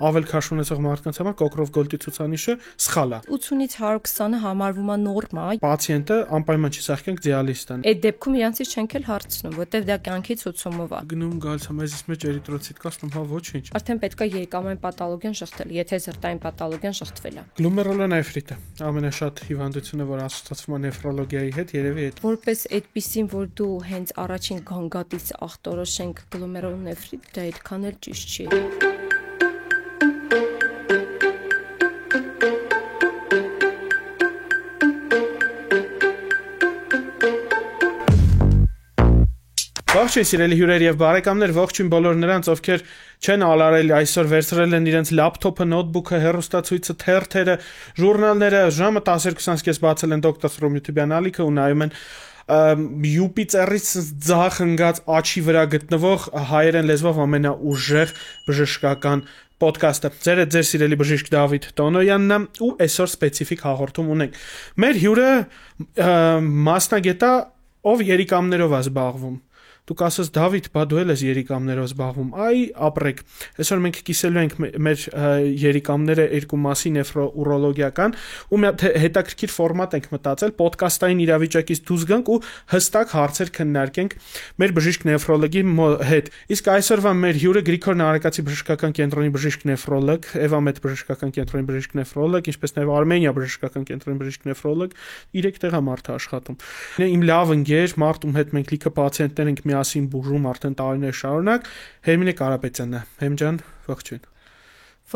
ավել քաշ ունեցող մարդկանց համար կոկրով գոլտի ցուցանիշը սխալ է։ 80-ից 120-ը համարվում է նորմա։ Պացիենտը անպայման չի սարքենք դիալիզան։ Այդ դեպքում իրանցից չենք էլ հարցնում, որտեվ դա կյանքի ցուցումով է։ Գնում գալիս է մեզից մեջ էրիտրոցիտ կա, ասում հա ոչինչ։ Արդեն պետք է երիկամային պաթոլոգիան շղթել, եթե զրտային պաթոլոգիան շղթվել է։ Գլոմերուլոնեֆրիտը ամենաշատ հիվանդությունը, որ ասոցացվում է նեֆրոլոգիայի հետ, երևի այդ։ Որպես այդպեսին, որ դու հենց առաջին գանգատից ախտորոշենք գլոմերուլոնեֆրիտ, դա այդքան էլ ճիշտ չի։ Ողջույն սիրելի հյուրեր եւ բարեկամներ, ողջույն բոլոր նրանց, ովքեր չեն ալարել այսօր վերցրել են իրենց լապտոպը, նոթբուքը, հեռուստացույցը, թերթերը, ժուրնալները, ժամը 12:30-ից բացել են Dr. From YouTube-յան ալիքը ու նայում են Յուպիտրից ձախ ընկած աչի վրա գտնվող հայերեն լեզվով ամենաուժեղ բժշկական podcast-ը։ Ձեր սիրելի բժիշկ Դավիթ Տոնոյանն է ու այսօր սպეციფიկ հաղորդում ունենք։ Մեր հյուրը մասնագետ է, ով երիկամներով է զբաղվում։ Դու կասես Դավիթ, բա դու ես երիկամներով զբաղվում։ Այ ապրեք։ Այսօր մենք կիսելու ենք մեր երիկամները երկու մասի նեֆրոուրոլոգիական ու մի հետաքրքիր ֆորմատ ենք մտածել, ոդկասթային իրավիճակից դուրս գանք ու հստակ հարցեր քննարկենք մեր բժիշկ նեֆրոլոգի հետ։ Իսկ այսօրվա մեր հյուրը Գրիգոր Նարեկացի բժշկական կենտրոնի բժիշկ նեֆրոլոգ, Էվամեդ բժշկական կենտրոնի բժիշկ նեֆրոլոգ, ինչպես նաև Արմենիա բժշկական կենտրոնի բժիշկ նեֆրոլոգ, 3 տեղա մարդ է աշխատում։ Իմ լավ ընկեր, մարդ ում հետ մենք լիքը պացիենտներ ենք միասին բուժում արդեն տարիներ շարունակ, Հերմինե Կարապետյանն է։ Հեմ ջան, ողջույն։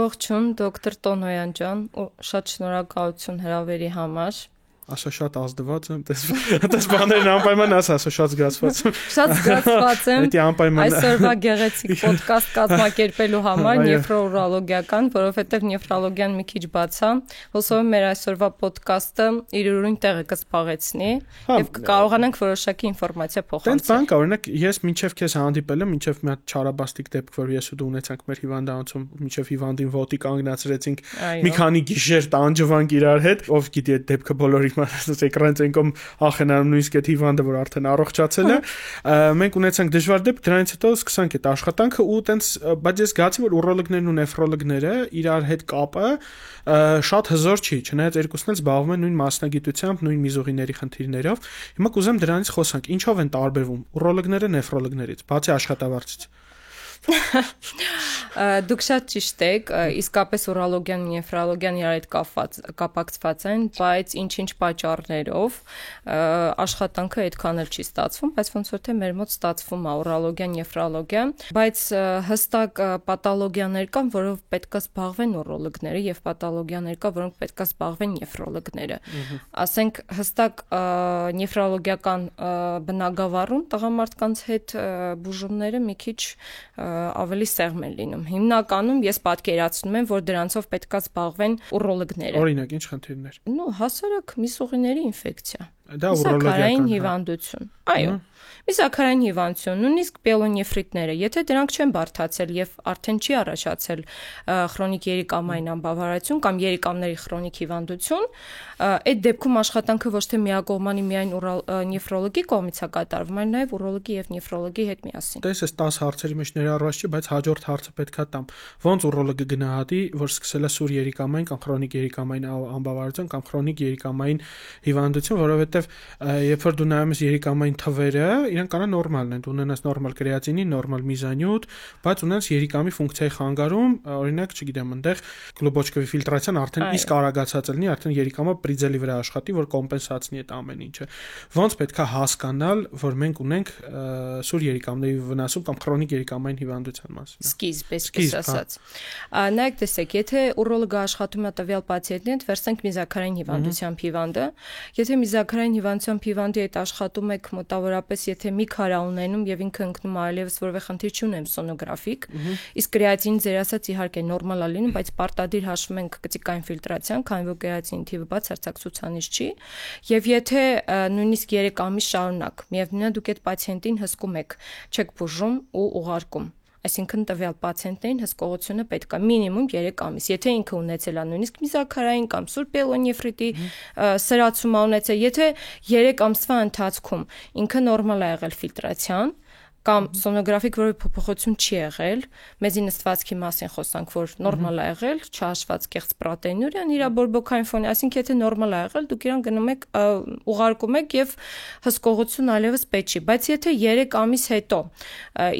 Ողջույն, դոկտոր Տոնոյան ջան, ու շատ շնորհակալություն հրավերի համար։ Ասա շատ ազդված եմ, դες բաներն անպայման ասա շատ զգացված եմ։ Շատ զգացված եմ։ Դա անպայման Այսօրվա գեղեցիկ ոդկաստ կազմակերպելու համար նեֆրոուրոլոգիական, որովհետև նեֆրոլոգիան մի քիչ բաց է։ Հուսով եմ մեր այսօրվա ոդկասթը իր ուրույն տեղը կսպաղեցնի եւ կկարողանանք որոշակի ինֆորմացիա փոխանցել։ Տենց բան կա, օրինակ ես մինչև քեզ հանդիպել եմ, մինչև մի հատ չարաբաստիկ դեպք, որ ես ու դու ունեցանք մեր հիվանդանոցում, մինչև հիվանդին ոտի կանգնացրեցինք, մի քանի գիշեր տանջվանք իրար հետ, ով գիտի այդ դեպքը բոլորի էկրանից ենքում ախենանում նույնիսկ այդ հիվանդը, որ արդեն առողջացել է, մենք ունեցանք դժվար դեպք, դրանից հետո սկսանք այդ աշխատանքը ու տենց, բայց ես զգացի, որ ուրոլոգներն ու նեֆրոլոգները իրար հետ կապը շատ հզոր չի, չնայած երկուսն էլ զբաղվում են նույն մասնագիտությամբ, նույն միզուղիների խնդիրներով։ Հիմա կուզեմ դրանից խոսանք, ինչով են տարբերվում ուրոլոգները նեֆրոլոգներից, բացի աշխատավարձից։ Դուք շատ ճիշտ եք, իսկապես ուրոլոգիան ու նեֆրոլոգիան իրար հետ կապակցված են, բայց ինչ-ինչ պատճառներով աշխատանքը այդքան էլ չի ստացվում, բայց ոնց որ թե մեր մոտ ստացվում է ուրոլոգիա, նեֆրոլոգիա, բայց հստակ պաթոլոգիաներ կան, որով պետք է զբաղվեն ուրոլոգները եւ պաթոլոգիաներ կա, որոնք պետք է զբաղվեն նեֆրոլոգները։ Ասենք հստակ նեֆրոլոգիական բնագավառում տղամարդկանց հետ բուժումները մի քիչ ավելի սեղմ են լինում։ Հիմնականում ես պատկերացնում եմ, որ դրանցով պետք է զբաղվեն ուրոլոգները։ Օրինակ, ինչ խնդիրներ։ Հասարակ միսուղիների ինֆեկցիա։ Դա ուրոլոգիական հիվանդություն։ Այո։ Միսակարային հիվանդություն, նույնիսկ պիելոնեֆրիտները, եթե դրանք չեն բարդացել եւ արդեն չի առաջացել քրոնիկ երիկամային անբավարարություն կամ երիկամների քրոնիկ հիվանդություն, այդ դեպքում աշխատանքը ոչ թե միակողմանի միայն նեֆրոլոգի կողմից է կատարվում, այլ նաեւ ուրոլոգի եւ նեֆրոլոգի հետ միասին։ Տես էս 10 հարցերի մեջ ներառված չի, բայց հաջորդ հարցը պետքա տամ։ Ոնց ուրոլոգը գնահատի, որ սկսել է սուր երիկամային կամ քրոնիկ երիկամային անբավարարություն կամ քրոնիկ երիկամային հիվանդություն, որովհետեւ երբ որ դու նայում ես երիկամային թվերը, իրենք կանա նորմալն են, դու ունենաս նորմալ կրեատինին, նորմալ միզանյուտ, բայց ունենաս երիկամի ֆունկցիայի խանգարում, օրինակ, չգիտեմ, այնտեղ գլուբոչկովի ֆիլտրացիան արդեն իսկ արագացած լինի, արդեն երիկամը պրիձելի վրա աշխատի, որ կոմպենսացնի այդ ամեն ինչը։ Ոնց պետքա հասկանալ, որ մենք ունենք սուր երիկամների վնասում կամ քրոնիկ երիկամային հիվանդության մասին։ Սկիզբ, այսպես ասած։ Նայեք, տեսեք, եթե ուրոլոգը աշխատում է տվյալ պացիենտի հետ, վերցնենք միզակարային հիվանդությամբ հիվանդը, եթե միզակարային հիվանդությամբ հիվանդի հետ աշխատում եք մոտավորապես, եթե մի քարա ունենում եւ ինքը ընկնում այլևս որևէ խնդիր չունեմ սոնոգրաֆիկ, իսկ կրեատինին ձեր ասած իհարկե նորմալ է լինում, բայց պարտադիր հաշվում ենք կծիկային ֆիլտրացիան, քանի որ կրեատինի թիվը բացարձակ ցուցանիշ չի, եւ եթե նույնիսկ 3 ամիս շարունակ միևնույն է դուք այդ պացիենտին հսկում եք, չեք բուժում ու ուղարկում, այսինքն տվյալ պացիենտներին հսկողությունը պետք է մինիմում 3 ամիս, եթե ինքը ունեցել է նույնիսկ միզակարային կամ սուր պիելոնեֆրիտի սրացում ունեցել, եթե 3 ամսվա ընթացքում ինքը նորմալ է եղել ֆիլտրացիան, կամ սոնոգրաֆիկ որևէ փոփոխություն չի եղել, մեզի նստվածքի մասին խոսանք, որ նորմալ է եղել, չհաշված կեղծ պրոտեինուրիան, իր բորբոքային ֆոնի, այսինքն եթե նորմալ է եղել, դուք իրան գնում եք, ուղարկում եք եւ հսկողություն այլևս պետք չի, բայց եթե 3 ամիս հետո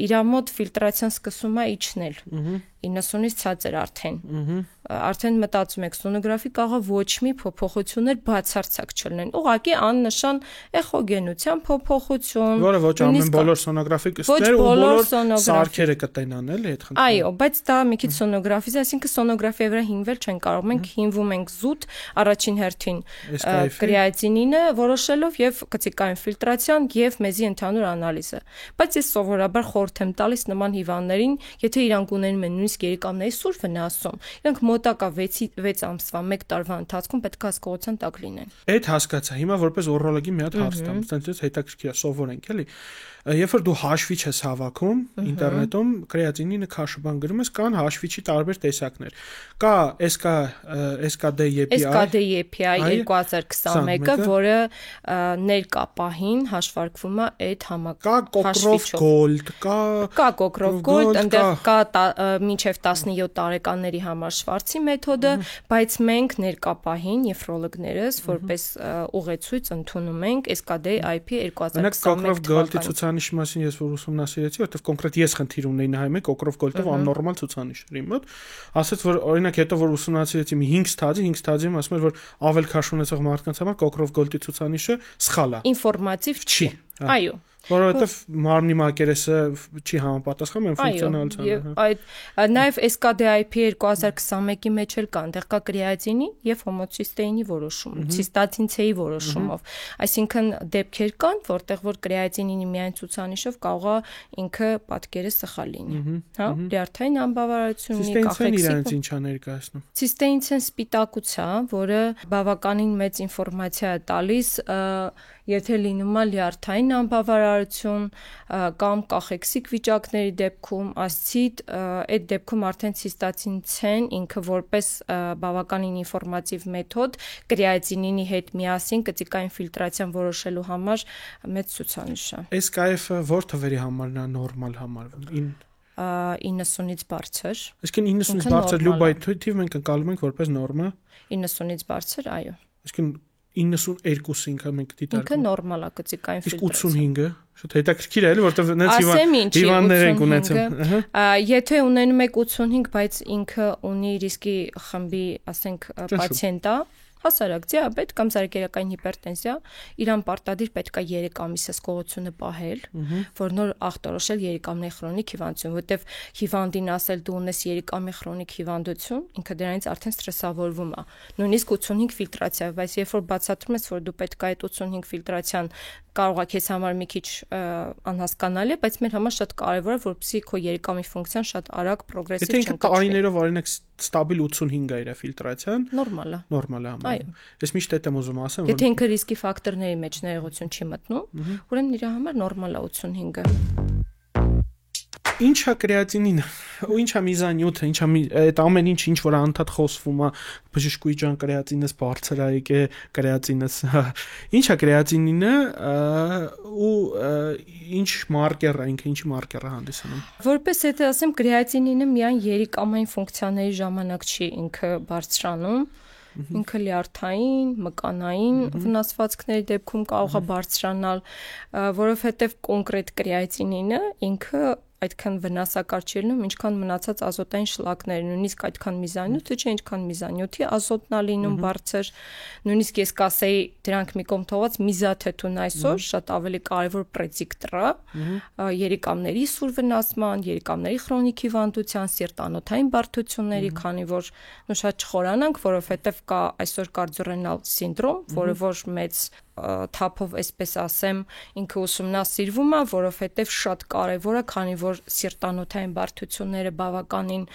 իր մոտ ֆիլտրացիան սկսում է իջնել, 90-ից ցածր արդեն մտածում եք սոնոգրաֆի կարող ոչ մի փոփոխություններ բացարձակ չլինեն։ Ուղղակի աննշան էխոգենության փոփոխություն, որը ոչ ամեն բոլոր սոնոգրաֆիկստները ու բոլոր սարքերը կտենան, էլի այդ խնդիրը։ Այո, բայց դա մի քիչ սոնոգրաֆիա, այսինքն սոնոգրաֆիայի վրա հիմնվել չեն կարող, մենք հիմնվում ենք զուտ առաջին հերթին կրեատինինը որոշելով եւ կծիկային ֆիլտրացիան եւ մեզի ընդհանուր անալիզը։ Բայց ես սովորաբար խորհուրդ եմ տալիս նման հիվանդներին, եթե իրանք ունեն նույնիսկ երիկամների սուր վնասում, իրանք մոտակա 6 ամսվա 1 տարվա ընթացքում պետք է հսկողության տակ լինեն։ Այդ հասկացա։ Հիմա որպես օրոլոգի մի հատ հարց տամ, ցենց հետաքրքիր է սովորենք, էլի։ Երբ որ դու հաշվիչ ես հավաքում ինտերնետում կրեատինինը քաշը գրում ես, կան հաշվիչի տարբեր տեսակներ։ Կա SKD-EPI 2021-ը, որը ներկա պահին հաշվարկվում է այդ համակարգիչով։ Կա Կոկրով Gold, այնտեղ կա մինչև 17 տարեկանների համար Շվարցի մեթոդը, բայց մենք ներկա պահին նեֆրոլոգներս որպես ուղեցույց ընդունում ենք SKD-IP 2021 ցուցանիշի մասին ես որ ուսումնասիրեցի, որովհետև կոնկրետ ես խնդիր ունեի նայում եք օկրով գոլտով աննորմալ ցուցանիշ էր իմ մոտ, ասաց որ օրինակ հետո որ ուսումնասիրեցի մի 5 ստադիում ասում էր որ ավել քաշ ունեցող մարդկանց համար կոկրով գոլտի ցուցանիշը սխալ է։ Ինֆորմատիվ չի։ Այո։ Որովհետև մարմնի մակերեսը չի համապատասխանում ֆունկցիոնալությանը։ Այդ նաև SKD-IP 2021-ի մեջ էլ կա, այնտեղ կա կրեատինին եւ հոմոցիստեինի որոշում, ցիստատին C-ի որոշումով։ Այսինքն դեպքեր կան, որտեղ որ կրեատինինի միայն ցուցանիշով կարող է ինքը պատկերը սխալ լինի, հա, լյարդային անբավարարություն ունի, կախեքսի։ Ինչա ներկայացնում։ Ցիստեինցեն սպիտակուցա, որը բավականին մեծ ինֆորմացիա է տալիս, եթե լինում է լյարդային անբավարարություն կամ կախեքսիկ վիճակների դեպքում, ասցիտ, այդ դեպքում արդեն ցիստատին C-ն ինքը որպես բավականին ինֆորմատիվ մեթոդ կրեատինինի հետ միասին կծիկային ֆիլտրացիան որոշելու համար մեծ ցուցանիշ է։ SKF-ը որ թվերի համարն է նորմալ համարվում։ 90-ից բարձր։ Այսինքն 90-ից բարձր լուբայի թիվ մենք ընկալում ենք որպես նորմա։ 90-ից բարձր, այո։ Այսինքն 92 ինքը մենք դիտարկում։ Ինքը նորմալ է կծիկային ֆիլտրացիա։ Իսկ 85-ը, շատ հետաքրքիր է, էլի, որովհետև նենց հիվանդներ ենք ունեցել։ Եթե ունենում եք 85, բայց ինքը ունի ռիսկի խմբի, ասենք, պացիենտ է, հասարակ դիաբետ կամ ծայրակերակային հիպերտենզիա, իրան պարտադիր պետք է 3 ամիս հսկողությունը պահել, որ նոր ախտորոշել երիկամների խրոնիկ հիվանդություն, որտեվ հիվանդին ասել դու ունես երիկամի խրոնիկ հիվանդություն, ինքը դրանից արդեն ստրեսավորվում է։ Նույնիսկ 85 ֆիլտրացիա, բայց երբ որ բացատրում ես, որ դու պետք է այդ 85 ֆիլտրացիան կարող է քեզ համար մի քիչ անհասկանալի է, բայց մեր համար շատ կարևոր է, որպեսզի քո երիկամի ֆունկցիան շատ արագ պրոգրեսիվ չընկճվի։ Եթե ինքը տարիներով օրինակ ստաբիլ 85 է իր ֆիլտրացիան, նորմալ է։ Նորմալ է համարվում։ Ես միշտ այդ եմ ուզում ասեմ, որ եթե ինքը ռիսկի ֆակտորների մեջ ներողություն չի մտնում, ուրեմն իր համար նորմալ է 85-ը։ Ինչա կրեատինինը, ու ինչա միզանյութը, ինչա այդ ամեն ինչ որ անդադ խոսվում է, բժշկուի ջան կրեատինս բարձր է եկե, կրեատինս, ինչա կրեատինինը ու ինչ մարկեր է, ինքը ինչ մարկեր է հանդիսանում։ Որպես եթե ասեմ, կրեատինինը միայն երիկամային ֆունկցիաների ժամանակ չի ինքը բարձրանում, ինքը լյարդային, մկանային վնասվածքների դեպքում կարող է բարձրանալ, որովհետև կոնկրետ կրեատինինը ինքը այդքան վնասակար չի լինում, ինչքան մնացած ազոտային շլակները, նույնիսկ այդքան միզանյութը չէ, ինչքան միզանյութի ազոտն է լինում բարձր, նույնիսկ ես կասեի դրանք մի կողմ թողած միզաթեթուն այսօր շատ ավելի կարևոր պրեդիկտոր է երիկամների սուր վնասման, երիկամների խրոնիկ հիվանդության, սիրտանոթային բարդությունների, քանի որ շատ չխորանանք, որովհետև կա այսօր կարդիոռենալ սինդրոմ, որը որ մեծ թափով, այսպես ասեմ, ինքը ուսումնասիրվում է, որովհետև շատ կարևոր է, քանի որ սիրտանոթային բարդությունները բավականին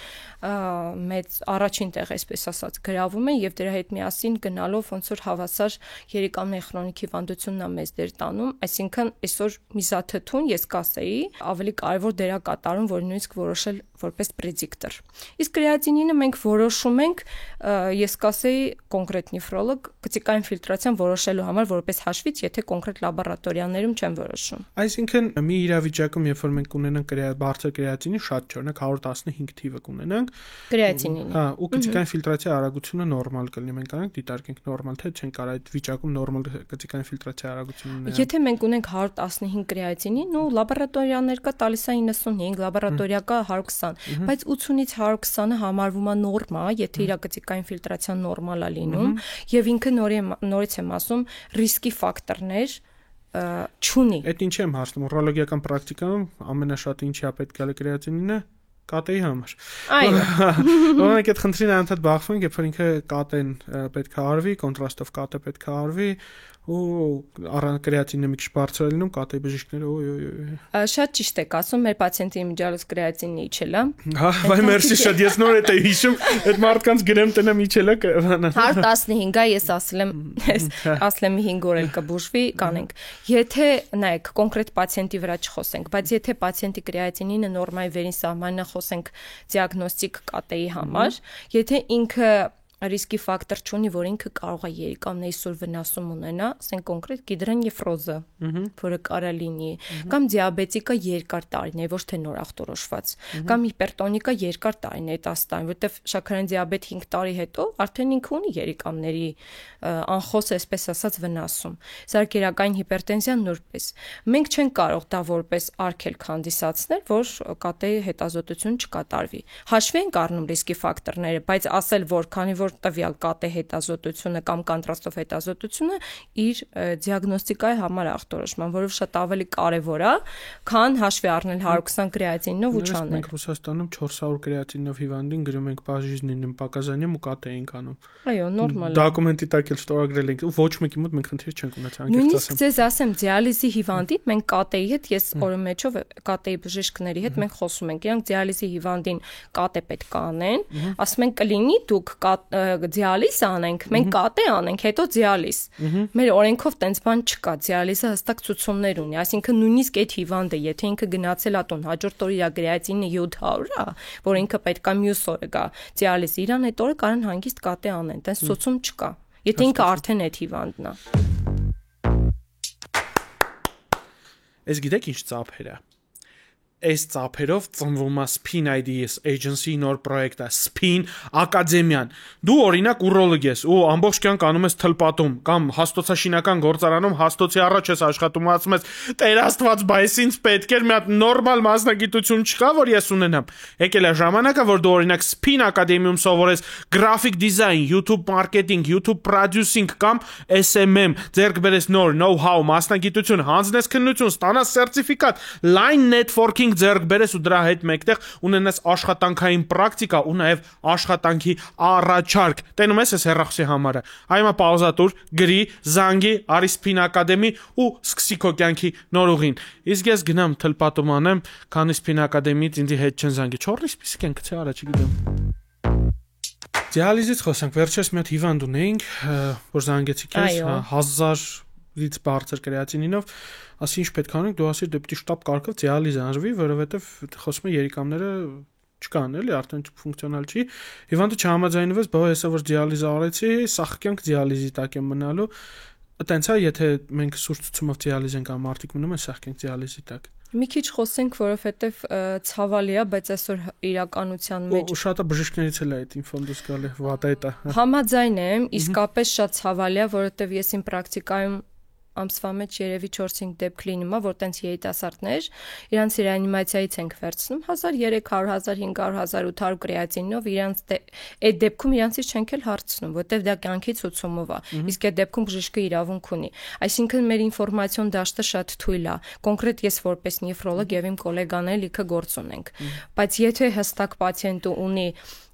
մեծ առաջին տեղ, այսպես ասած, գրավում են եւ դրա հետ միասին գնալով ոնց որ հավասար երիկամների խրոնիկ հիվանդությունն է մեծ դեր տանում, այսինքն այսօր միզաթթուն ես կասեի ավելի կարևոր դեր է կատարում, որ նույնիսկ որպես պրեդիկտոր։ Իսկ կրեատինինը մենք որոշում ենք, ես կասեի կոնկրետ նեֆրոլոգ, կծիկային ֆիլտրացիան որոշելու համար որպես հաշվից, եթե կոնկրետ լաբորատորիաներում չեն որոշում։ Այսինքն մի իրավիճակում, երբ որ մենք ունենանք բարձր կրեատինի շատ չորնակ 115 թիվը կունենանք, կրեատինինի։ Հա, ու կծիկային ֆիլտրացիա արագությունը նորմալ կլինի, մենք կարող ենք դիտարկենք նորմալ, թե չենք կարող այդ վիճակում նորմալ կծիկային ֆիլտրացիա արագություն ունենալ։ Եթե մենք ունենք 115 կրեատինին, ու լաբորատորիաներ կա տալիս է 95, լաբորատորիա կա 120, բայց 80-ից 120-ը համարվում է նորմա, եթե իր կծիկային ֆիլտրացիան նորմալ է լինում, եւ ինքը նորից եմ ասում, ռիսկի ֆակտորներ չունի։ Այդ ինչ եմ հարցնում, ուրոլոգիական պրակտիկայում ամենաշատը ինչի է պետք է կրեատինինը կատեի համար։ Այո։ Օրինակ այդ խնդրին անդադ բախվում, երբ որ ինքը կատեն պետք է արվի, կոնտրաստով կատե պետք է արվի, ու առանց կրեատինը մի քիչ բարձր լինում, կատեի բժիշկները Շատ ճիշտ եք ասում, մեր պացիենտի իմիջիալոս կրեատինը իջել է։ Հա, վայ մերսի շատ, ես նոր էի հիշում, այդ մարդկանց գրեմ տնեմ իջել է 115-ա ես ասել եմ 5 օր էլ կբուժվի, կանենք։ Եթե նայեք կոնկրետ պացիենտի վրա չխոսենք, բայց եթե պացիենտի կրեատինինը նորմայի վերին սահմանն է, խոսենք դիագնոստիկ կատեի համար, եթե ինքը ռիսկի ֆակտոր չունի, որ ինքը կարող է երիկամների սուր վնասում ունենա, ասենք կոնկրետ գիդրանեֆրոզը, որը կարա լինի, կամ դիաբետիկա երկար տարիներ, ոչ թե նոր ախտորոշված, կամ հիպերտոնիկա երկար տարիներ 10 տարի, որտեվ շաքարային դիաբետ 5 տարի հետո արդեն ինքը ունի երիկամների անխոս այսպես ասած վնասում։ Սարքերակային հիպերտենզիան նույնպես։ Մենք չենք կարող դա որպես արգելք հանդիսացնել, որ կատեի հետազոտություն չկատարվի։ Հաշվի ենք առնում ռիսկի ֆակտորները, բայց ասել, որ քանի որ տվյալ կատե հետազոտությունը կամ կոնտրաստով հետազոտությունը իր դիագնոստիկայի համար ախտորոշման, որով շատ ավելի կարևոր է, քան հաշվի առնել 120 կրեատինինով ու չանել։ Մենք Ռուսաստանում 400 կրեատինինով հիվանդին գրում ենք բաժիզնին պակազանիմ ու կատե ենք անում։ Այո, նորմալ է։ Դոկումենտի տակ էլ ստորագրել ենք, ոչ մեկի մոտ մենք խնդիր չենք ունեցել, անկեղծ ասեմ։ Նույնիսկ ձեզ ասեմ, դիալիզի հիվանդին մենք կատեի հետ, ես օրը մեջով կատեի բժիշկների հետ մենք խոսում ենք, իրանք դիալիզի հիվանդին կատե պետք է անեն, ասում են կլինի դուք դիալիզ անենք, մենք կատե անենք, հետո դիալիզ։ Մեր օրենքով տենց բան չկա, դիալիզը հստակ ցուցումներ ունի, այսինքն նույնիսկ այդ հիվանդը, եթե ինքը գնացել է տուն, հաջորդ օրը իր կրեատինը 700 է, որ ինքը պետք է մյուս օրը գա դիալիզ, իրան այդ օրը կարան հանգիստ կատե անեն, տենց ցուցում չկա։ Եթե ինքը արդեն այդ հիվանդն է։ Ես գիտեք ինչ ծափեր է։ Այս ծափերով ծնվում է Spin IDS agency նոր պրոյեկտ է, Spin ակադեմիան։ Դու օրինակ ուրոլոգ ես ու ամբողջ կյանք անում ես թլպատում կամ հաստոցաշինական գործարանում հաստոցի առաջ ես աշխատում, ասում ես Տեր Աստված, բայց ինձ պետք էր մի հատ նորմալ մասնագիտություն չկա, որ ես ունենամ։ Եկել է ժամանակը, որ դու օրինակ Spin ակադեմիում սովորես graphic design, YouTube marketing, YouTube producing կամ SMM, ձեռք բերես նոր know-how մասնագիտություն, հանձնես քննություն, ստանաս սերտիֆիկատ, line networking ձեռք բերես ու դրա հետ մեկտեղ ունենաս աշխատանքային պրակտիկա ու նաև աշխատանքի առաջարկ։ Տենում ես այս հեռախոսի համարը։ Այմա պաուզատուր, գրի, զանգի, արի Spin Academy ու սկսի քո կյանքի նոր ուղին։ Իսկ ես գնամ թլպատում անեմ, քանի Spin Academy-ից ինձ հետ չեն զանգի։ 4-ից սպիսիկ են գցե արա, չգիտեմ։ Դիալիզից խոսանք, վերջերս մի հատ հիվանդ ունեինք, որ զանգեցի քեզ 1000-ից բարձր կրեատինինով, ասի ինչ պետք անենք, դու ասիր դեպի շտապ կարգով դիալիզ անջվի, որովհետև խոսում է երիկամները չկան, էլի, արդեն ֆունկցիոնալ չի։ Հիվանդը չհամաձայնվեց, բա հեսա որ դիալիզ արեցի, սախ կյանք դիալիզի տակ եմ մնալու։ Այտենց է, եթե մենք սուրճ ցուցումով դիալիզ ենք անում, մարդիկ մնում են սախ կյանք դիալիզի տակ։ Մի քիչ խոսենք, որովհետև ցավալի է, բայց այսօր իրականության մեջ ու շատը բժիշկներից էլ է այդ ինֆոն դուրս գալի, վատա է։ Համաձայն եմ, իսկապես շատ ցավալի է, որովհետև ես իմ պրակտիկայում ամսվա մեջ երևի 4-5 դեպք լինում է, որ տենց երիտասարդներ իրանց ռեանիմացիայից ենք վերցնում 1300, 1500, 1800 կրեատինով, իրանց այդ դեպքում իրանցից չենք էլ հարցնում, որտեղ դա կյանքի ցուցումով է։ Իսկ այդ դեպքում բժիշկը իրավունք ունի։ Այսինքն մեր ինֆորմացիոն դաշտը շատ թույլ է։ Կոնկրետ ես որպես նեֆրոլոգ եւ իմ գոլեգաներ լիքը գործ ունենք։ Բայց եթե հստակ պացիենտը ունի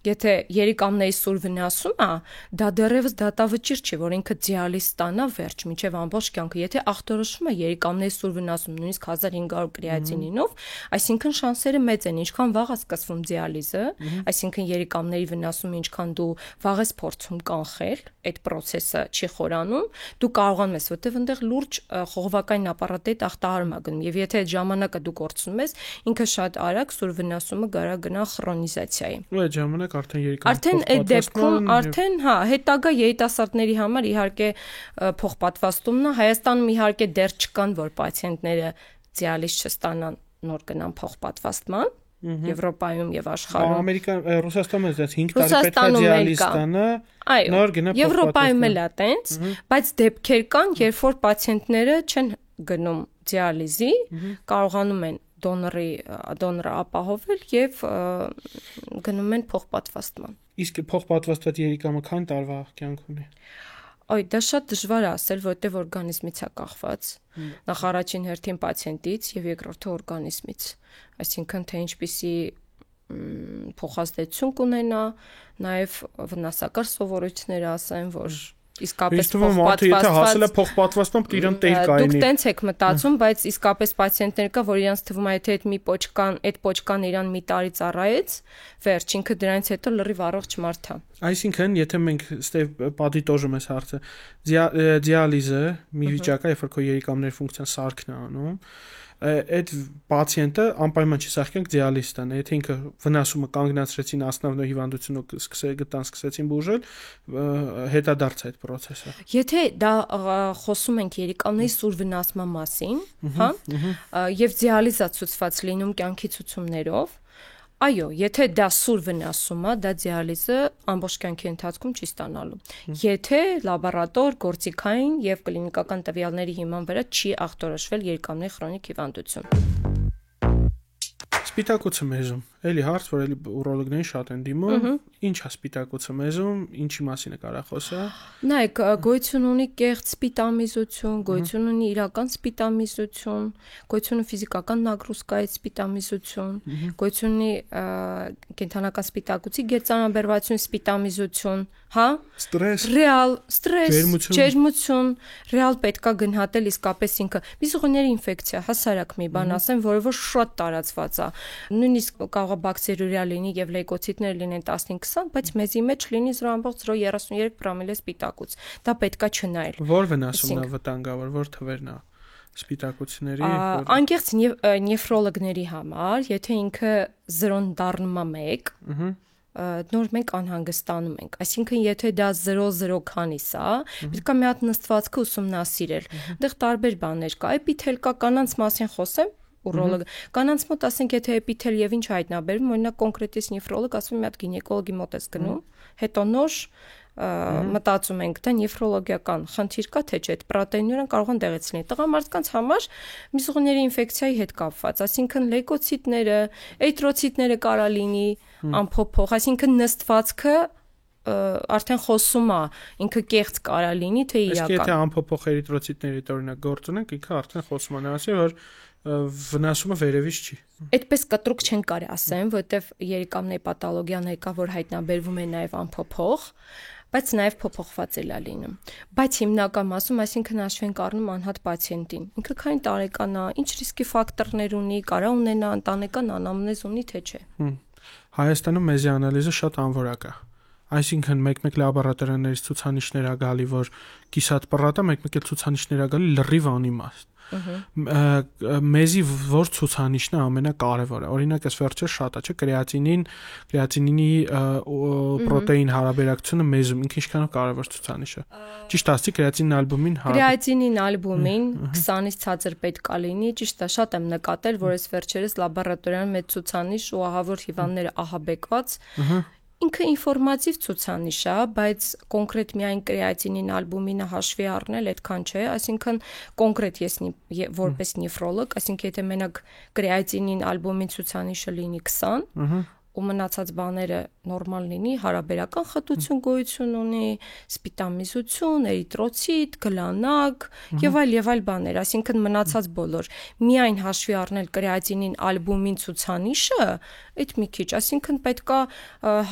Եթե երիկամների սուր վնասում է, դա դեռևս դատավճիռ չի, որ ինքը դիալիզ ստանա վերջ, մինչև ամբողջ կյանքը։ Եթե ախտորոշվում է երիկամների սուր վնասում, նույնիսկ 1500 կրեատինինով, այսինքն շանսերը մեծ են, ինչքան վաղ է սկսվում դիալիզը, այսինքն երիկամների վնասումը ինչքան դու վաղ ես փորձում կանխել, այդ process-ը չի խորանում, դու կարողանում ես, որտեղ այնտեղ լուրջ խողովակային ապարատետ ախտահարում է գնում, եւ եթե այդ ժամանակը դու կորցնում ես, ինքը շատ արագ սուր վնասումը գնա քրոնիզացիայի։ Ու այդ ժամանակ արդեն երիկամը Արդեն այդ դեպքում արդեն հետագա երիտասարդների համար իհարկե փոխպատվաստումն է, Հայաստանում իհարկե դեռ չկան, որ պացիենտները դիալիզ չստանան, նոր գնան փոխպատվաստման, Եվրոպայում եւ աշխարհում։ Ռուսաստանում էս 5 տարի պետք է դիալիզ ստանա, նոր գնա փոխպատվաստման։ Եվրոպայում էլ է տենց, բայց դեպքեր կան, երբ որ պացիենտները չեն գնում դիալիզի, կարողանում են դոնորը ապահովել եւ գնում են փոխպատվաստման։ Իսկ փոխպատվաստված երիկամը քանի տարվա կյանք ունի։ Այ դա շատ դժվար է ասել, որտեղ օրգանիզմից է կախված։ Նախ առաջին հերթին պացիենտից եւ երկրորդը օրգանիզմից։ Այսինքն թե ինչպիսի փոխազդեցություն կունենա, նաեւ վնասակար սովորույթները ասեն, որ իսկապես փոխպատվաստման պետք է իրեն տեր կայնի։ Դուք տենց եք մտածում, բայց իսկապես պացիենտներ կա, որ իրանց թվում է, եթե այդ մի պոչկան, այդ պոչկան իրան մի տարի ծառայեց, վերջ ինքը դրանից հետո լրիվ առողջ մարդ է։ Այսինքն, եթե մենք ստե պատիտոժում ես հարցը, դիալիզը մի վիճակ է, երբ որ քո երիկամների ֆունկցիան սարքն է անում, այդ պացիենտը անպայման չի սարքենք դիալիզ ստանա, եթե ինքը վնասումը կանգնացրեցին ասնավնո հիվանդությունը սկսեցին բուժել, հետադարձ է այդ process-ը։ Եթե դա խոսում ենք երիկամների սուր վնասման մասին, հա, եւ դիալիզա ցուցված լինում կյանքի ցուցումներով, այո, եթե դա սուր վնասում է, դա դիալիզը ամբողջ կյանքի ընթացքում չի ստանալու։ Եթե լաբորատոր, գործիքային եւ կլինիկական տվյալների հիման վրա չի ախտորոշվել երիկամների քրոնիկ հիվանդություն։ Սպիտակուցը մեզում, էլի հարց, որ էլի ուրոլոգներին շատ են դիմում, ինչ է սպիտակուցը մեզում, ինչի մասին է կարա խոսա։ Նայեք, գոյություն ունի կեղծ սպիտամիզություն, գոյություն ունի իրական սպիտամիզություն, գոյություն ունի ֆիզիկական նագրուսկայից սպիտամիզություն, գոյություն ունի կենթանական սպիտակուցի գերծանրաբերվածություն սպիտամիզություն, հա? Ռեալ ստրես, ջերմություն, ռեալ պետքա գնահատել իսկապես ինքը։ Միզուղիների ինֆեկցիա, հասարակ մի բան ասեմ, որը որ շատ տարածված է։ Նույնիսկ կարող է բակտերիա լինի եւ լեյկոցիտներ լինեն 15-20, բայց մեզի մեջ լինի 0.033 պրոմիլե սպիտակուց։ Դա պետքա չնայել։ Որ վնասումն է վտանգավոր, որ թվերն է սպիտակուցների։ Անկեղծ նեֆրոլոգների համար, եթե ինքը 0-ն դառնում է 1, նոր մենք անհանգստանում ենք։ Այսինքն եթե դա 0.0 քանիս է, պետք է մի հատ նստվածքը ուսումնասիրել։ Այդտեղ տարբեր բաներ կա, էպիթել կա, կանանց մասին խոսեմ, ուրոլոգ։ Կանանց մոտ ասենք եթե էպիթել եւ ինչ հայտնաբերում, օրինակ կոնկրետից նեֆրոլոգ ասում մի հատ գինեկոլոգի մոտ ես գնում, հետո նոր մտածում ենք, դա նեֆրոլոգիական խնդիր կա թե չէ, այդ պրոտեինները կարող են տեղից լինի։ Տղամարդկանց համար միզուղիների ինֆեկցիայի հետ կապված, այսինքն լեյկոցիտները, էրիթրոցիտները կարա լինի ամփոփող, այսինքն նստվածքը արդեն խոսում է, ինքը կեղծ կարա լինի թե իրական։ Իսկ եթե ամփոփող էրիթրոցիտների օրինակ գործ ունենք, ինքը արդեն խոսում է նրանցի, որ վնասումը վերևից չի։ Այդպես կտրուկ չեն կարի ասեմ, որովհետև երիկամների պաթոլոգիաներ կա, որ հայտնաբերվում են նաև ամփոփող, բայց նաև փոփոխված էլ է լինում։ Բայց հիմնական մասում, այսինքն հաշվի ենք առնում անհատ պացիենտին։ Ինքը քանի տարեկան է, ինչ ռիսկի ֆակտորներ ունի, կարա ունենա ընտանեկան անամնեզ ունի թե չէ։ Հայաստանում մեզի անալիզը շատ անորակ է։ Այսինքն մեկ-մեկ լաբորատորիաներից ցուցանիշներ ա գալի, որ կիսատ պռատ է, մեկ-մեկ էլ ցուցանիշներ ա գալի լրիվ անիմաստ։ Մեզի որ ցուցանիշն է ամենակարևորը։ Օրինակ, այս վերջը շատ է, չէ՞, կրեատինինի պրոտեին հարաբերակցությունը մեզում ինքը ինչքանով կարևոր ցուցանիշ է։ Ճիշտ ասի, կրեատինին ալբումին Կրեատինին ալբումին 20-ից ցածր պետք է լինի, ճիշտ է, շատ եմ նկատել, որ այս վերջերս լաբորատորիան մեծ ցուցանիշ ու ահավոր հիվանդները ահաբեկված ինքը ինֆորմատիվ ցուցանիշ է, բայց կոնկրետ միայն կրեատինին ալբումինը հաշվի առնել այդքան չէ, այսինքն կոնկրետ ես որպես նեֆրոլոգ, այսինքն եթե մենակ կրեատինին ալբումին ցուցանիշը լինի 20, ու մնացած բաները նորմալ լինի, հարաբերական խտություն գոյություն ունի, սպիտամիզություն, էրիտրոցիտ, գլանակ եւ այլ բաներ, այսինքն մնացած բոլոր։ Միայն հաշվի առնել կրեատինին, ալբումին, ցուցանիշը, այդ մի քիչ, այսինքն պետքա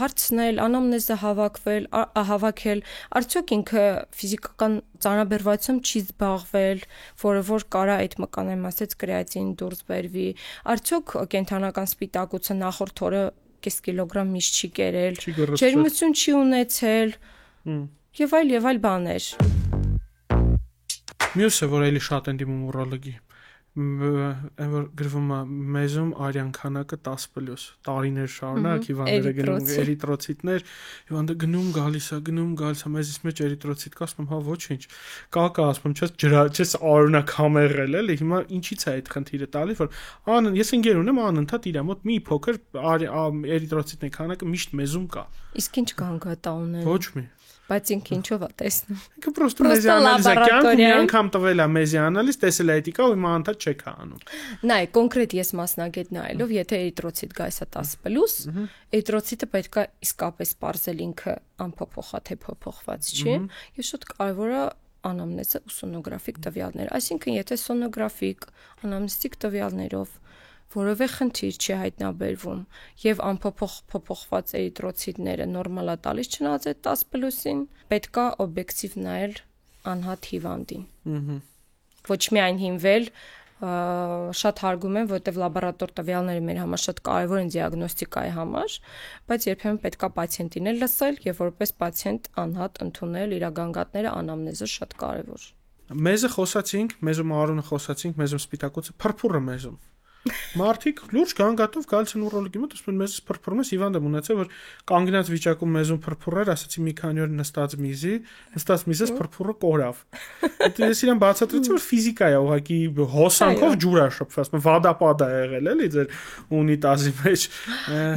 հարցնել, անամնեզը հավաքել, արդյոք ինքը ֆիզիկական ծանրաբերվածությամբ չի զբաղվել, որը որ կարա այդ մկանեմ ասած կրեատին դուրս բերվի, արդյոք կենթանական սպիտակուցը նախորդ օրը կես կիլոգրամ միշտ չի կերել, ջերմություն չի ունեցել եւ այլ բաներ։ Մյուսը, որ էլի շատ են դիմում ուրոլոգի, այն որ գրվում է մեզում արյան քանակը 10+, տարիներ շարունակ հիվանդները գնում էրիտրոցիտներ, հիվանդը գնում գալիս է, մեզից մեջ էրիտրոցիտ կա, ասում եմ, հա ոչինչ, կա, ասում չես արունակ համեղել էլի, հիմա ինչի՞ց է այդ խնդիրը տալիս, որ ես ընկեր ունեմ, անընդհատ իր մոտ մի փոքր էրիտրոցիտների քանակը միշտ մեզում կա։ Իսկ ինչ կանգատա ունեն։ Ոչ մի։ Բայց ինքը ինչով է տեսնում։ Ինքը պրոստը մեզի անալիզ է կյանքում, մի անգամ տվել է մեզի անալիզ, տեսել է էտիկա ու հիմա անդադ չեք անում։ Նայ, կոնկրետ ես մասնագետ նայելով, եթե էրիտրոցիտ գայս է 10+, էրիտրոցիտը պետք է իսկապես պարզել ինքը անփոփոխ է թե փոփոխված չի, եւ շատ կարեւոր է անամնեզը ու սոնոգրաֆիկ տվյալներ, այսինքն եթե սոնոգրաֆիկ անամնեստիկ տվյալներով որևէ խնդիր չի հայտնաբերվում եւ փոփոխված էրիտրոցիտները նորմալ է տալիս չնայած այդ 10+-ին, պետք է օբյեկտիվ նայել անհատ հիվանդին։ Ոչ միայն հիմնել, շատ հարգում եմ, որտեղ լաբորատոր տվյալները մեր համար շատ կարևոր են դիագնոստիկայի համար, բայց երբեմն պետք է պացիենտին էլ լսել եւ որպես պացիենտ անհատ ընդունել իր գանգատները, անամնեզը շատ կարևոր։ Մեզը խոսացինք, մեզում արունը խոսացինք, մեզում սպիտակուցը, փրփուրը մեզում։ Մարդիկ լուրջ գանգատով գալիս են ուրոլոգի մոտ, ասում են մեզ փրփուրում ես հիվանդ եմ ունեցել, որ կանգնած վիճակում մեզում փրփուրեր, ասացի մի քանի օր նստած միզես փրփուրը կորավ։ Ես իրան բացատրեցի, որ ֆիզիկա է, ուղղակի հոսանքով ջուր է շփվում, ասում վադապադ է եղել, էլի ձեր ունիտազի մեջ։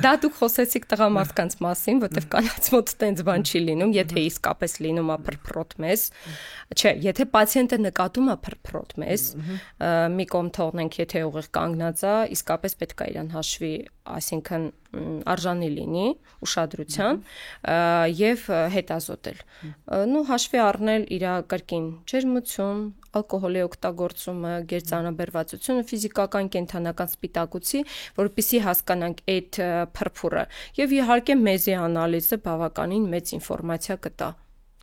Դա դուք խոսեցիք տղամարդկանց մասին, որտեվ կանանց մոտ տենց բան չի լինում, եթե իսկապես լինում է փրփրոտ մեզ, չէ, եթե պացիենտը նկատում է փրփրոտ մեզ, մի կողմ թողնենք, եթե ուղիղ կանգնած է, իսկապես պետք է իրան հաշվի, այսինքն արժանի լինի ուշադրության եւ հետազոտել։ Նու հաշվի առնել իր կրկին ջերմություն, ալկոհոլի օգտագործումը, գերծանրաբերվածությունը, ֆիզիկական կենթանական սպիտակուցի, որպեսզի հասկանանք այդ փրփուրը եւ իհարկե մեզի անալիզը բավականին մեծ ինֆորմացիա կտա։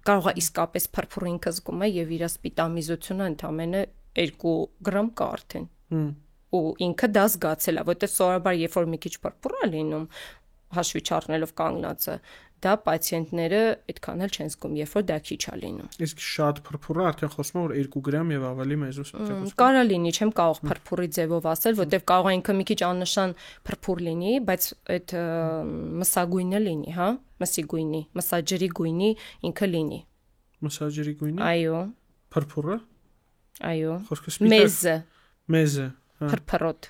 Կարող է իսկապես փրփուրը ինքը զգում է եւ իր սպիտամիզությունը ընդամենը 2 գրամ կա արդեն։ Ու ինքը դա զգացել է, որտեղ սովորաբար երբ որ մի քիչ փրփուր է լինում, հաշվի չառնելով կանգնածը, դա պացիենտները այդքան էլ չեն զգում, երբ որ դա քիչ է լինում։ Իսկ շատ փրփուրը արդեն խոսում է որ 2 գրամ եւ ավելի մեզուս պետք է։ Կարա լինի, չեմ կարող փրփուրի ձևով ասել, որտեղ կարող է ինքը մի քիչ աննշան փրփուր լինի, բայց այդ մսագույնը լինի, հա, մսի գույնի, մսաջրի գույնի ինքը լինի։ Մսաջրի գույնի։ Այո։ Փրփուրը։ Այո։ Խոսքը սպիտակ։ Մեզը։ Փրփրոտ։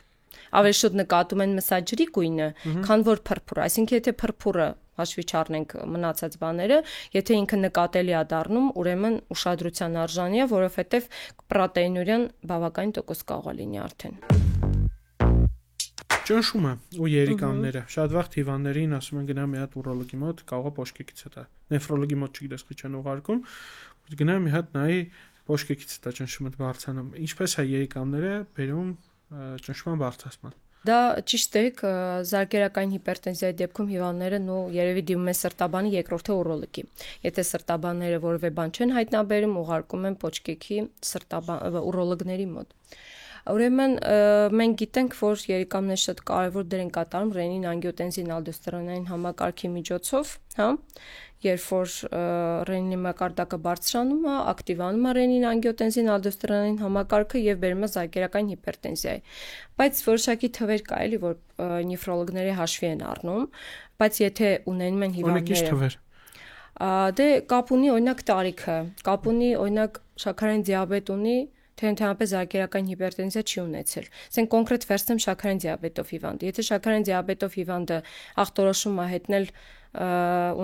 Ավելի շուտ նկատում են մսաջրի գույնը, քան որ փրփուրը, այսինքն եթե փրփուրը հաշվի չառնենք մնացած բաները, եթե ինքը նկատելի է դառնում, ուրեմն ուշադրության արժանի է, որովհետև պրոտեինուրիան բավականին տոկոս կարող է լինի արդեն։ Ճնշումը ու երիկամները։ Շատ վաղ հիվանդներին ասում են գնա մի հատ ուրոլոգի մոտ, կարող է պոշկեկիցը տա։ Նեֆրոլոգի մոտ չգիտես քիչ են ուղարկում, գնա մի հատ նայի պոշկեկիցը տա ճնշումը բարձրանում։ Ինչպես է երիկամները բերում ճնշման բարձրացման։ Դա ճիշտ է, զարկերակային հիպերտենզիայի դեպքում հիվանդները երևի դիմում են սրտաբանի երկրորդը ուրոլոգի։ Եթե սրտաբանները որևէ բան չեն հայտնաբերում, ուղարկում են պոչկեքի ուրոլոգների մոտ։ Ուրեմն մենք գիտենք, որ երիկամները շատ կարևոր դեր են կատարում ռենին անգիոտենզին ալդոստերոնային համակարգի միջոցով, հա, երբ որ ռենինի մակարդակը բարձրանում է, ակտիվանում է ռենին անգիոտենզին ալդոստերոնային համակարգը եւ բերում է զարկերակային հիպերտենզիայի։ Բայց որոշակի թվեր կա էլի, որ նեֆրոլոգները հաշվի են առնում, բայց եթե ունենում են հիվանդները դե կապ ունի օրինակ տարիքը, կապ ունի օրինակ շաքարային դիաբետ ունի, թե ընդհանրապես զարկերակային հիպերտենզիա չի ունեցել։ Ասենք կոնկրետ վերցնեմ շաքարային դիաբետով հիվանդը։ Եթե շաքարային դիաբետով հիվանդը ախտորոշում է հետնել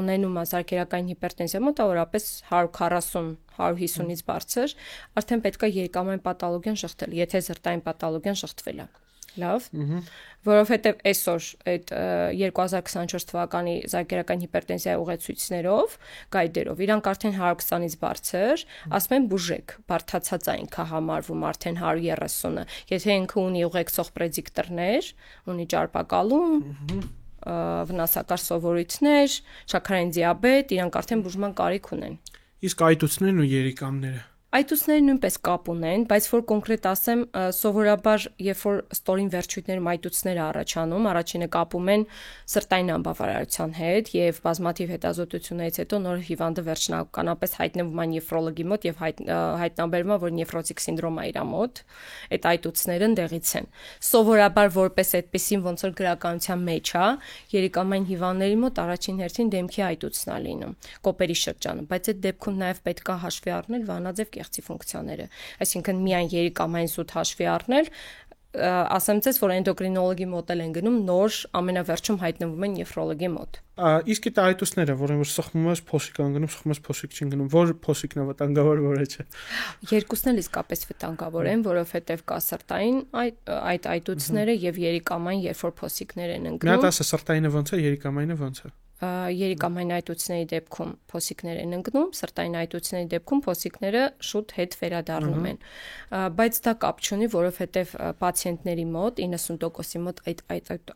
ունենում է զարկերակային հիպերտենզիա մոտավորապես 140-150-ից բարձր, արդեն պետք է երիկամային պաթոլոգիան շղթել, եթե սրտային պաթոլոգիան շղթվել է։ Լավ։ Որովհետև այսօր այդ 2024 թվականի զարգերական հիպերտենզիայի ուղեցույցներով, գայդերով, իրանք արդեն 120-ից բարձր, ասում են բուժեք, բարդացած է ինքը համարվում արդեն 130-ը։ Եթե ինքը ունի ուղեկցող պրեդիկտորներ, ունի ճարպակալում, վնասակար սովորույթներ, շաքարային դիաբետ, իրանք արդեն բուժման կարիք ունեն։ Իսկ այտուցներն ու երիկամները Այտուցները նույնպես կապ ունեն, բայց որ կոնկրետ ասեմ, սովորաբար երբ որ ստորին վերջույթներում այտուցները առաջանում, առաջինը կապում են սրտային անբավարարության հետ եւ բազմաթիվ հետազոտություններից հետո նոր հիվանդը վերջնականապես հայտնվում է նեֆրոլոգի մոտ եւ հայտնաբերվում է, որ նեֆրոտիկ սինդրոմ է իր մոտ, այդ այտուցները ընդեղից են։ Սովորաբար որպես այդպեսին ոնց որ գրականության մեջ է, երիկամային հիվանդների մոտ առաջին հերթին դեմքի այտուցն է լինում, կոպերի շրջանում, բայց այդ դեպքում նաեւ պետք է հաշվի առնել վանաձև կեղծի ֆունկցիաները, այսինքն միայն երիկամային զուտ հաշվի առնել, ասեմ ձեզ, որ էնդոկրինոլոգի մոտ են գնում, նոր ամենավերջում հայտնվում են նեֆրոլոգի մոտ։ Իսկ այդ այտուցները, որոնք որ սխմում ես փոսիկ անգնում, սխմում ես փոսիկ չընկնում, որ փոսիկն է վտանգավոր, որը չէ։ Երկուսն էլ իսկապես վտանգավոր են, որովհետև կա սրտային այդ այտուցները եւ երիկամային, երբ որ փոսիկներ են ընկնում։ Նա դասը սրտայինը ոնց է, երիկամայինը ոնց է։ Երիկամային այտուցների դեպքում փոսիկներ են ընկնում, սրտային այտուցների դեպքում փոսիկները շուտ հետ վերադառնում են։ Բայց դա կապ չունի, որովհետև պացիենտների մոտ 90%-ի մոտ այդ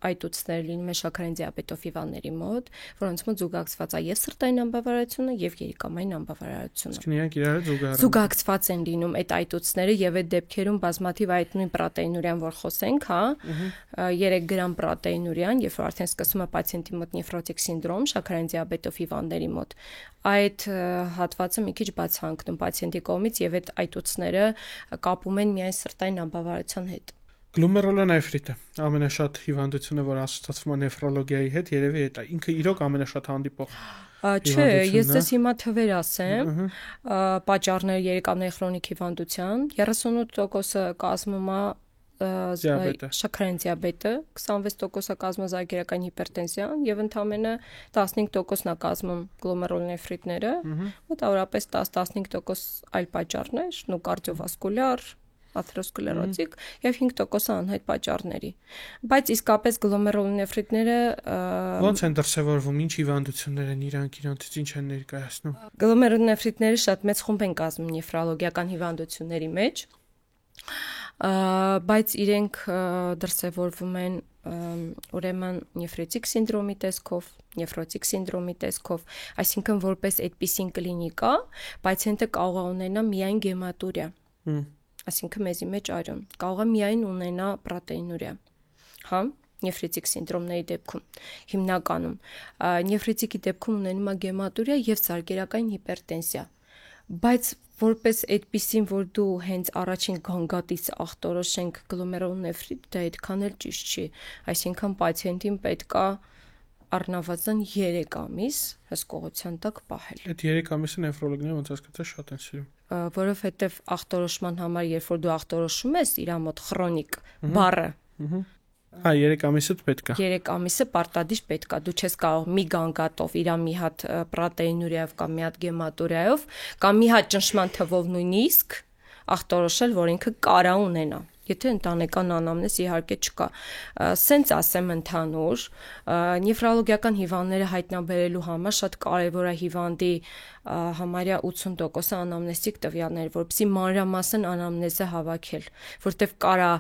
այտուցները լինում են շաքարային դիաբետով հիվանդների մոտ, որոնց մոտ զուգակցված է եւ սրտային անբավարարությունը եւ երիկամային անբավարարությունը։ Իսկ նրանք իրար զուգակցված են լինում այդ այտուցները եւ այդ դեպքերում բազմաթիվ այդ նույն պրոտեինուրիան, որ խոսենք, 3 գրամ պրոտեինուրիան, երբ որ արդեն սկսում է պացիենտի մոտ նեֆրոտիկ սինդրոմ շաքարային դիաբետով հիվանդների մոտ այդ հատվածը մի քիչ բաց հանգնում պացիենտի կողմից եւ այդ այտուցները կապում են միայն սրտային անբավարարության հետ։ Գլոմերուլոնեֆրիտը ամենաշատ հիվանդությունը, որ ասոցացվում է նեֆրոլոգիայի հետ, երևի է դա ինքը իրոք ամենաշատ հանդիպող։ Չէ, ես ձեզ հիմա թվեր ասեմ, պատճառներ երիկամների խրոնիկ հիվանդության 38%-ը կազմում է շաքարային դիաբետը, 26%-ը կազմում զարգերական հիպերտենզիան եւ ընդամենը 15%-ն է կազմում գլոմերուլոնեֆրիտները, մոտավորապես 10-15% այլ պատճառներ, նու կարդիովասկուլյար, աթերոսկլերոտիկ եւ 5% անհայտ պատճառների։ Բայց իսկապես գլոմերուլոնեֆրիտները ո՞նց են դրսևորվում, ինչ հիվանդություններ են իրանքից ինչ են ներկայացնում։ Գլոմերուլոնեֆրիտները շատ մեծ խումբ են կազմում նեֆրոլոգիական հիվանդությունների մեջ, բայց իրենք դրսևորվում են ուրեմն նեֆրոտիկ սինդրոմի տեսքով, նեֆրոտիկ սինդրոմի տեսքով, այսինքն որպես այդպիսին կլինիկա, պացիենտը կարող է ունենա միայն գեմատուրիա, այսինքն մեզի մեջ արյուն, կարող է միայն ունենա պրոտեինուրիա, հա, նեֆրիտիկ սինդրոմների դեպքում, հիմնականում, նեֆրիտիկի դեպքում ունենում է գեմատուրիա եւ զարգերական հիպերտենզիա, բայց որպես այդպիսին, որ դու հենց առաջին գանգատից ախտորոշենք գլոմերուլոնեֆրիտ, դա այդքան էլ ճիշտ չի, այսինքն պացիենտին պետք է առնվազն 3 ամիս հսկողության տակ պահել։ Այդ 3 ամիսը նեֆրոլոգները ոնց հասկացա շատ են սիրում։ Որովհետև ախտորոշման համար, երբ որ դու ախտորոշում ես իր մոտ խրոնիկ բառը, 3 ամիսը պետք է։ 3 ամիսը պարտադիր պետք է։ Դու չես կարող մի գանգատով իր մի հատ պրոտեինուրիայով կամ մի հատ գեմատուրիայով կամ մի հատ ճնշման թվով նույնիսկ ախտորոշել, որ ինքը կարա ունենա։ Եթե ընտանեկան անամնեզ իհարկե չկա։ Սենց ասեմ ընդհանուր, նեֆրոլոգիական հիվանդները հայտնաբերելու համար շատ կարևոր է հիվանդի համարյա 80% անամնեստիկ տվյալներ, որպեսզի մանրամասն անամնեզը հավաքել, որտեվ կարա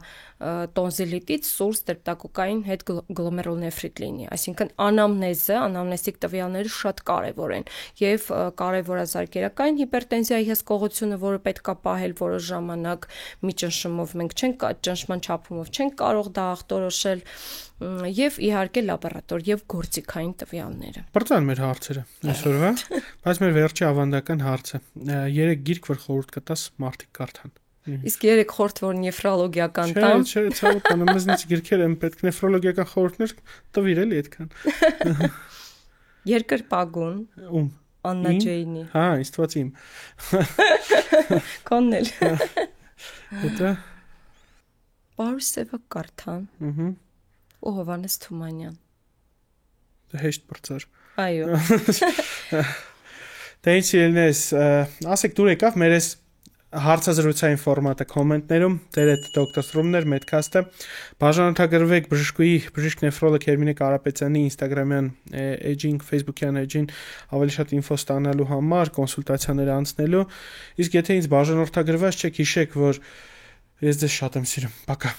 տոնզիլիտից սուր ստրեպտոկոկային հետ գլոմերուլոնեֆրիտ լինի, այսինքն անամնեզը, անամնեստիկ տվյալները շատ կարևոր են եւ կարևոր է զարգերական հիպերտենզիայի հսկողությունը, որը պետք է պահել որոշ ժամանակ մի ճնշումով մենք չենք ճնշման չափումով չենք կարող դա ախտորոշել եւ իհարկե լաբորատոր եւ գործիքային տվյալները։ Բարձան մեր հարցերը այսօրվա, բայց մեր վերջի ավանդական հարցը 3 գիրք, որ խորհուրդ կտաս մարդիկ կարդան։ Իսկ 3 խորհուրդ, որ նեֆրոլոգիական տամ։ Չէ, ցավոք, մեզնից գրքեր են պետք նեֆրոլոգիական խորհուրդներ տվիր էլի այդքան։ Երկրպագուն։ Ում։ Աննա Ջեյնի։ Հա, իստված իմ։ Կոննել։ Դա Պարուսևա կարդան։ Ու Հովհաննես Թումանյան։ Դա հեշտ բրծար։ Այո։ Դե ինչ ելնես, ասեք դուր եկավ մեր այս հարցազրույցային ֆորմատը կոմենտներում, դեր այդ դոկտոր Սրումներ, Medcast-ը, բաժանորդագրվեք բժիշկ նեֆրոլոգ Երմինե Կարապետյանի Instagram-յան էջին, Facebook-յան էջին ավելի շատ ինֆո ստանալու համար, կոնսուլտացիաներ անցնելու, իսկ եթե ինձ բաժանորդագրված չեք, հիշեք, որ ես ձեզ շատ եմ սիրում, пока